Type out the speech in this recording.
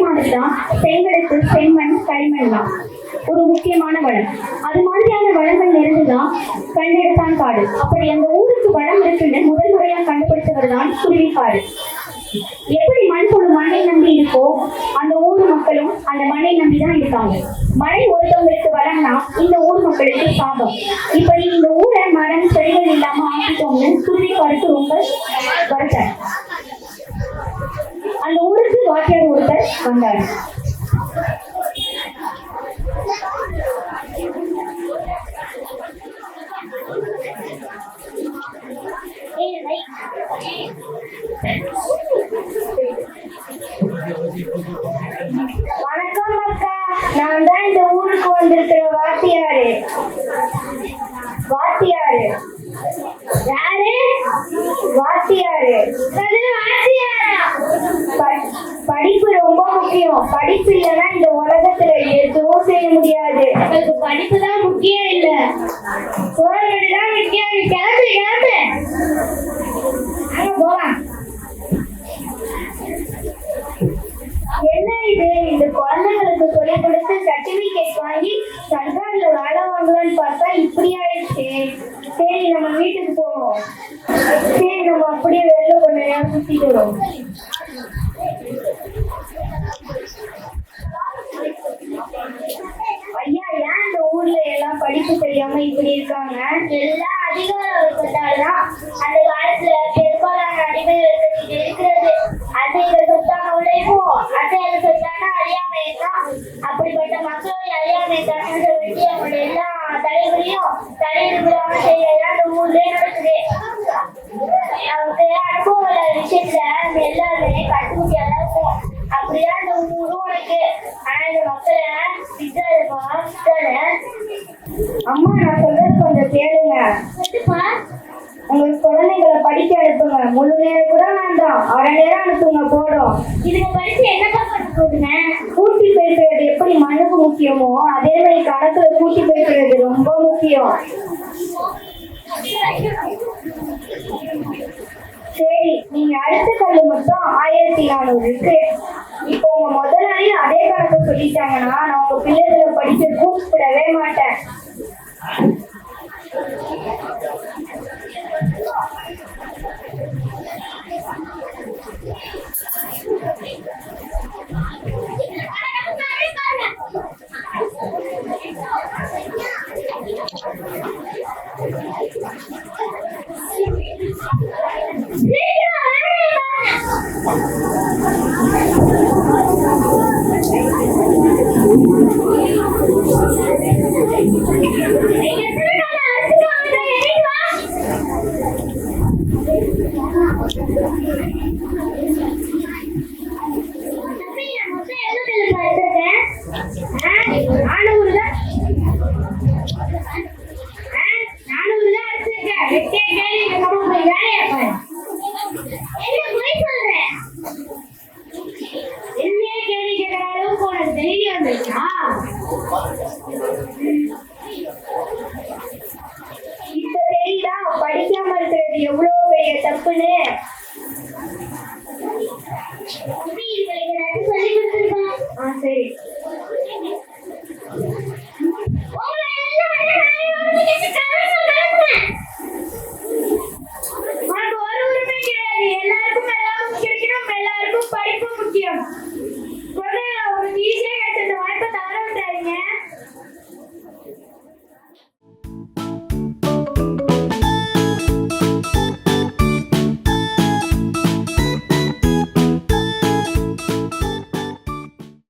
மாதிரி தான் செங்கடத்து செம்மண் களிமண் தான் ஒரு முக்கியமான வளம். அது மாதிரியான வளங்கள் நிறைந்துதான் கண்டெடுத்தான் காடு. அப்படி அந்த ஊருக்கு வளம் இருக்குன்னு முதல் முறையா கண்டுபிடிச்சவர் தான் குருவிக்காடு. எப்படி மண்புழு மண்ணை நம்பி இருக்கோ அந்த ஊர் மக்களும் அந்த மண்ணை நம்பிதான் இருக்காங்க. மழை ஒருத்தவங்களுக்கு வளம்னா இந்த ஊர் மக்களுக்கு சாபம். இப்படி இந்த ஊரை மரம் செடிகள் இல்லாம ஆக்கிட்டோம்னு குருவிக்காடுக்கு ரொம்ப வருத்தார். அந்த ஊருக்கு வாத்தியார் ஒருத்தர் வந்தார். வணக்கம் அக்கா, நான் தான் இந்த ஊருக்கு வந்திருக்கிற வாத்தியாரு. வாத்தியாரு யாரு? வாத்தியாரு. படிப்பு ரொம்ப முக்கியம். படிப்பு இல்லைன்னா இந்த உலகத்துல எதுவும் செய்ய முடியாது. படிப்பு தான் முக்கியம் இல்ல, சோறுதான் முக்கியம். கிளம்பு கிளம்பு, அங்க போலாம். என்ன இது, இந்த குழந்தைங்களுக்கு சொல்லிக் கொடுத்து சர்டிபிகேட் வாங்கி சர்க்கார்ல வேலை வாங்கலான்னு பார்த்தா இப்படி ஆயிடுச்சு. சரி நம்ம வீட்டுக்கு போவோம். சரி நம்ம அப்படியே வெளில கொஞ்ச நேரம் சுத்திட்டு வரோம். ஐயா, ஏன் இந்த ஊர்ல எல்லாம் படிப்பு தெரியாம இப்படி இருக்காங்க? எல்லாம் அதிகாரம் இருக்கிறதாலதான். அந்த காலத்துல பெரும்பாலான அதிகாரம் இருக்கிறது. அசைகிற சொத்தான உழைப்போம், அசைகிற சொத்தான அறியாமை தான். அப்படிப்பட்ட மக்களுடைய அறியாமை தன்னதை வெட்டி அவங்களுடைய எல்லா தலைவரையும் தலைவர்களாக செய்யறதா அந்த ஊர்லயே நடக்குது. அவருக்கு அனுபவம் இல்லாத விஷயத்துல அந்த எல்லாருமே கட்டுமுடியாதான் இருக்கும். அப்படிதான் இந்த ஊரும் உனக்கு. ஆனா இந்த மக்களை அம்மா, நான் சொல்றது கொஞ்சம் கேளுங்க. உங்க குழந்தைகளை படிக்க அனுப்புங்க. முழு நேரம் கூட வேண்டாம், அரை நேரம் அனுப்புங்க போடும். இதுக்கு படிச்சு என்னப்பா பண்ண போகுதுங்க? கூட்டி பேசுறது எப்படி மண்ணுக்கு முக்கியமோ அதே மாதிரி கணக்குல கூட்டி பேசுறது ரொம்ப முக்கியம். சரி, நீங்க அடுத்த கல்லு மொத்தம் 1400 இருக்கு. இப்போ உங்க முதலாளி அதே கணக்கு சொல்லிட்டாங்கன்னா நான் உங்க பிள்ளைகளை படிக்க கூப்பிடவே மாட்டேன். என்ன